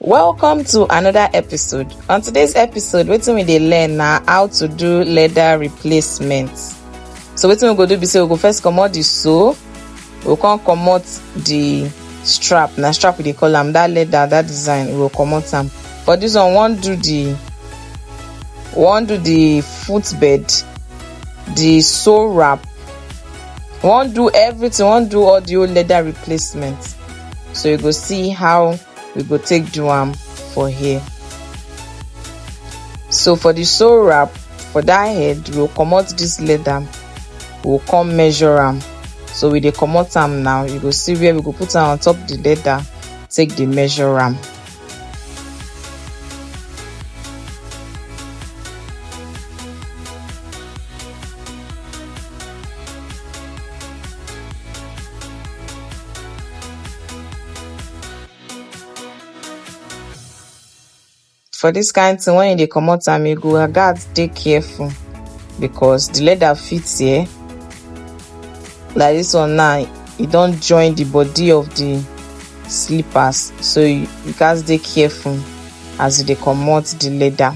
Welcome to another episode. On today's episode, wetin we dey learn na how to do leather replacement. So wetin we go do be say we go first comot the sole, we go come comot the strap. Na strap we dey call am, that leather, that design, we go comot am. For this one, we wan do the footbed, the sole wrap. We wan do everything, we wan do all the whole leather replacement. So you go see how we go take do am for here. So for the sole wrap, for that head, we will comot this leather, we will come measure am. So we dey comot am now, you go see where we go put am on top the leather, take the measure am. For this kind thing, when you dey comot am, you go gats dey careful because the leather fits here. Like this one now, e don join the body of the slippers, so you gats dey careful as you dey comot the leather.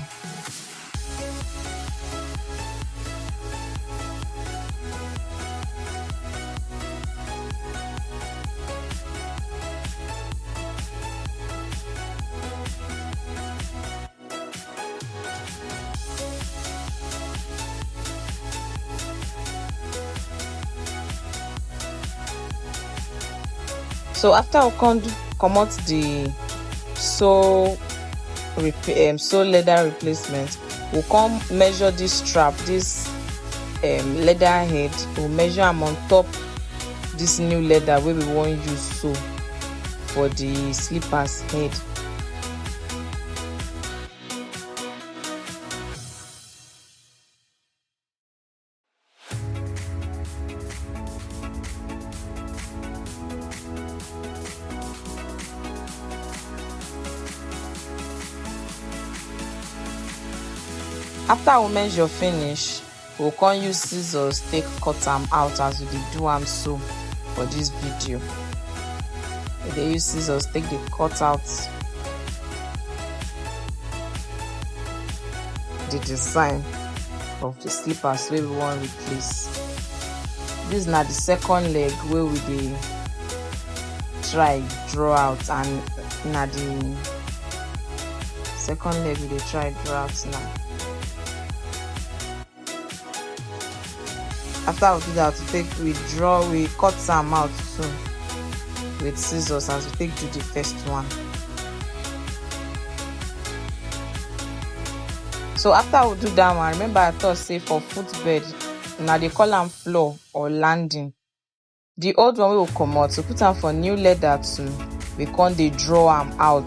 So after we comot the sole leather replacement, we'll come measure this strap, this leather head. We'll measure am on top this new leather wey we wan use sew for the slippers head. After we measure finish, we'll come use scissors take cut am out as we dey do am so for this video. We dey use scissors take dey cut out the design of the slippers wey we wan replace. This na the second leg wey we dey try draw out, and na the second leg we dey try draw out now. After we do that, we cut am out too with scissors as we take do the first one. So after we do that one, remember I thought say for footbed, now they call am floor or landing. The old one we will comot, so put am for new leather too. We come dey draw am out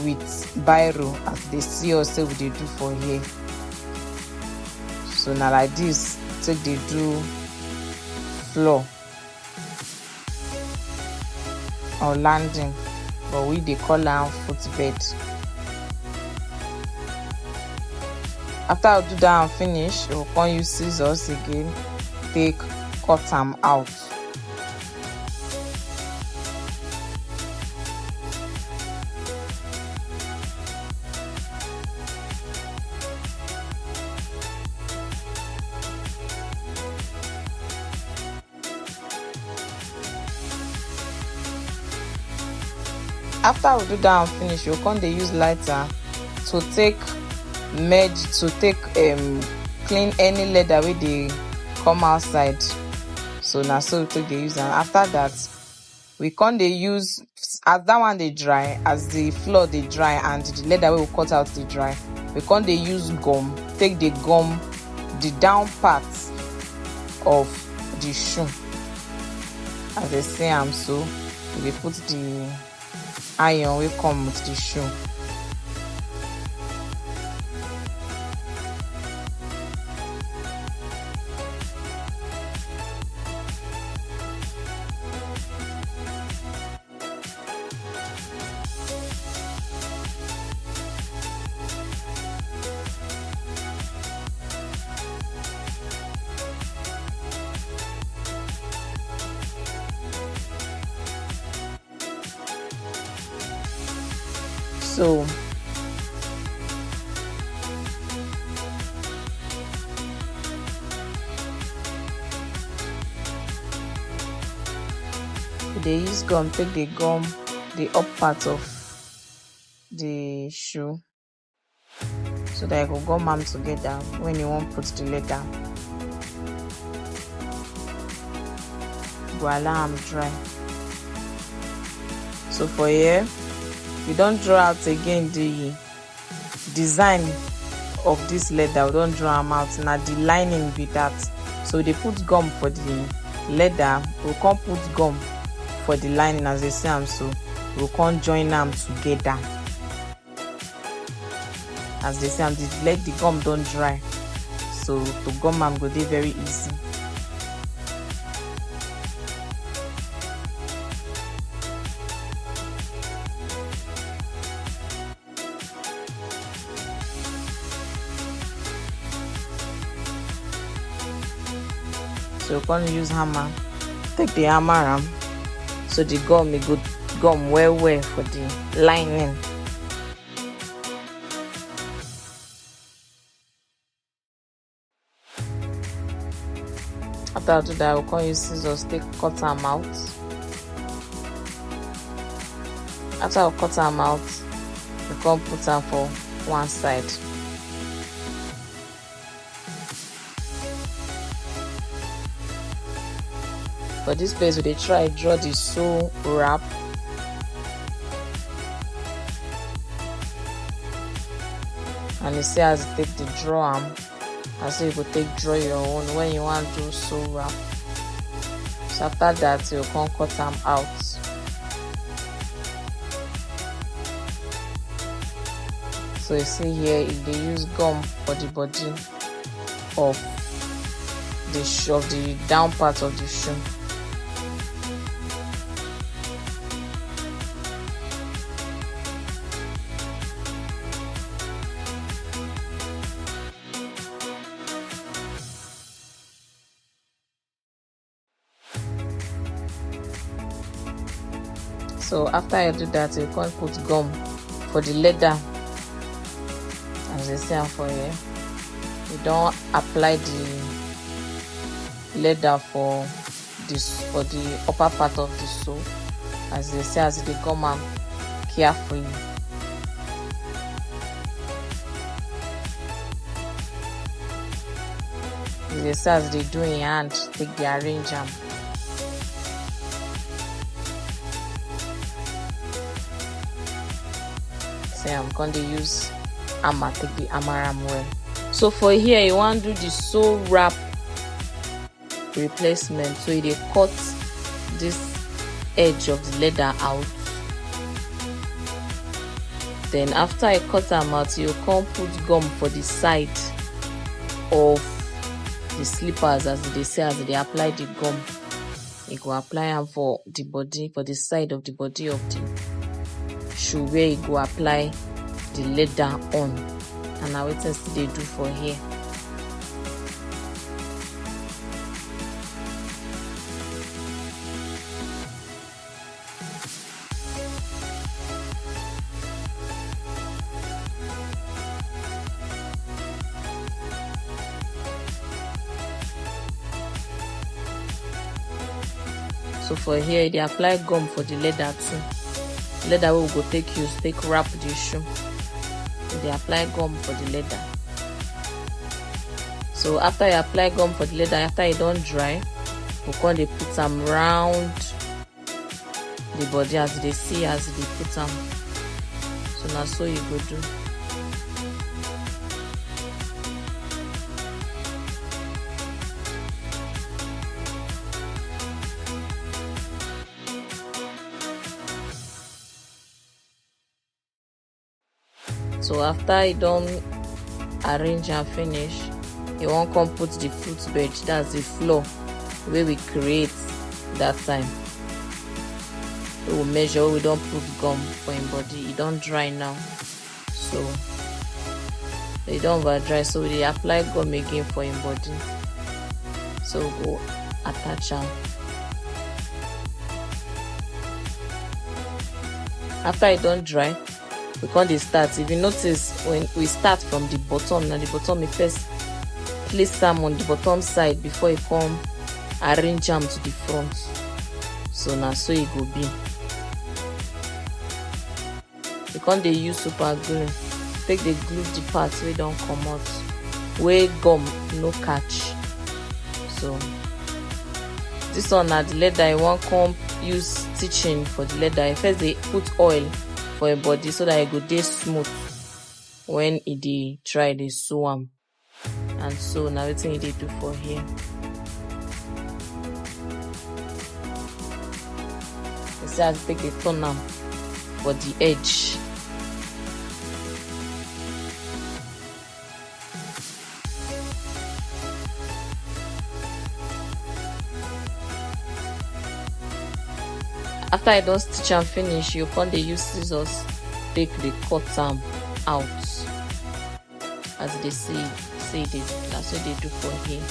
with biro as they see us say we dey do for here. So now like this, take dey do floor or landing, but we dey call am footbed. After we do that and finish, we will come use scissors again, take cut am out. After we do that and finish, we'll come dey use lighter to take clean any leather wey dey come outside. So na so we take dey use am. After that, we come dey use, as that one dey dry, as the floor dey dry and the leather wey we cut out dey dry, we come dey use gum, take dey gum the down part of the shoe. As they say am so, we dey put the iron wey come with the shoe. So they use gum, take the gum the up part of the shoe so that I go gum them together when you want put the leather. Go allow them dry. So for here, we don't draw out again the design of this leather. We don't draw them out. Now the lining be that. So they put gum for the leather. We can't put gum for the lining as they say. So we can't join them together. As they say, let the gum don't dry. So to gum them go dey very easy. So we're going to use hammer. Take the hammer arm so the gum may go gum well for the lining. After I do that, we're going to use scissors, cut them out. After I cut them out, we're going to put them for one side. For this place, we try draw the sew wrap. And you see as you take the draw arm, as you go take draw your own when you want to do sew wrap. So after that, you can cut them out. So you see here, if they use gum for the body of the shoe, of the down part of the shoe. So after you do that, you can put gum for the leather, as they say for here. You don't apply the leather for the upper part of the sew, as they say, as they gum am carefully. As they say, as they do in hand, take the arrange them. So I'm going to use hammer, take the hammer arm well. So for here, you want to do the sew wrap replacement. So you cut this edge of the leather out. Then after I cut them out, you can put gum for the side of the slippers, as they say, as they apply the gum. You go apply them for the body, for the side of the body of the shoe, where you go apply the leather on. And now what else they do for here. So for here, they apply gum for the leather too. Leather we go take wrap the shoe. They apply gum for the leather. So after you apply gum for the leather, after it don't dry, we can they put them round the body, as they see, as they put them. So now so you go do. So after you don't arrange and finish, you won't come put the footbed, that's the floor where we create that time. We will measure, we don't put gum for him body. It don't dry now, so they don't over dry. So we apply gum again for him body. So we go attach them. After it don't dry, we come dey start. If you notice, when we start from the bottom, na the bottom, we first place am on the bottom side before e come arrange am to the front. So na so e go be. We come dey use super glue take dey glue the part wey don comot, wey gum no catch. So this one na the leather. You wan come use stitching for the leather. You first dey put oil for your body so that e go dey smooth when e dey try dey sew am. And so na wetin e dey do for here. You see as take dey turn am for the edge. After I don stitch am finish, you come dey use scissors take dey cut am out. As they say dey, that's what they do for here.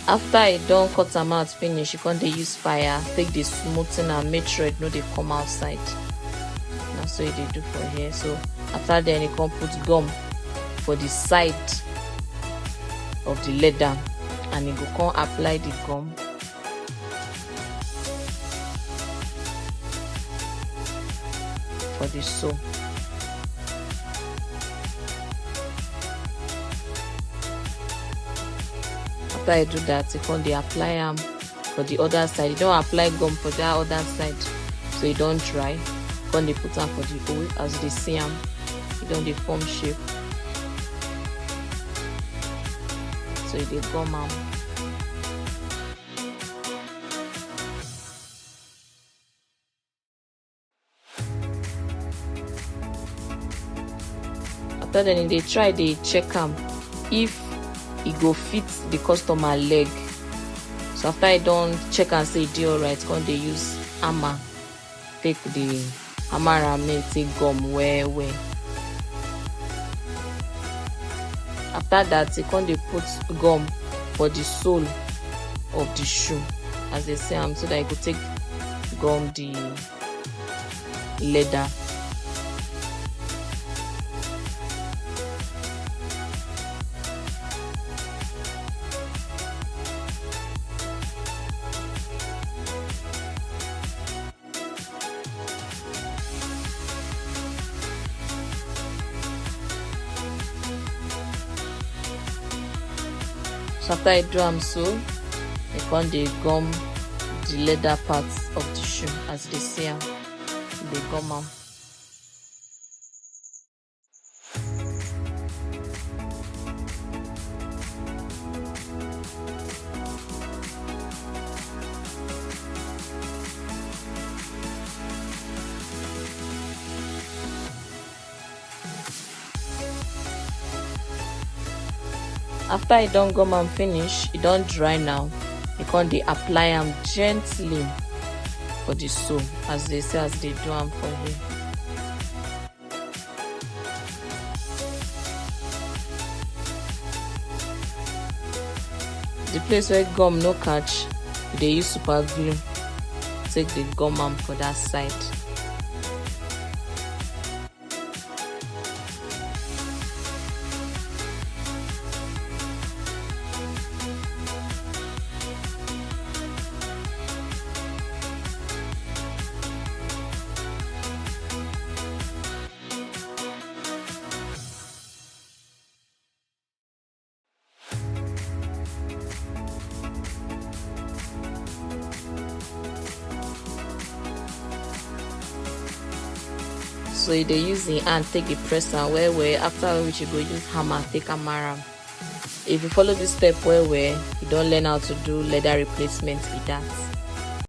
After I don cut am out finish, you come dey use fire take dey smoothen am, make sure it no dey come outside. Na so e dey do for here. So after then, you come put gum for the side of the leather, and you go come apply the gum for the sew. After I do that, you come dey apply am for the other side. You don't apply gum for that other side, so e don dry. Come dey put am for the hole. As you dey see am, e don dey form shape. So you dey gum am. After then, they try, they check am if e go fit the customer leg. So after I don check and say e dey alright, come dey use hammer take the hammer am, make take gum well well. After that, you come dey put gum for the sole of the shoe, as they say am, so that you go take gum the leather. So after I do am so, I come dey gum the leather parts of the shoe, as they say am, dey gum am. After I don gum am finish, e don dry now. You come dey apply am gently for the sew, as they say, as they do am for here. The place where gum no catch, they use super glue take the gum am for that side. so you dey use the hand take the press am well well, after which you go use hammer take hammer am. If you follow this step well well, you don learn how to do leather replacement with that.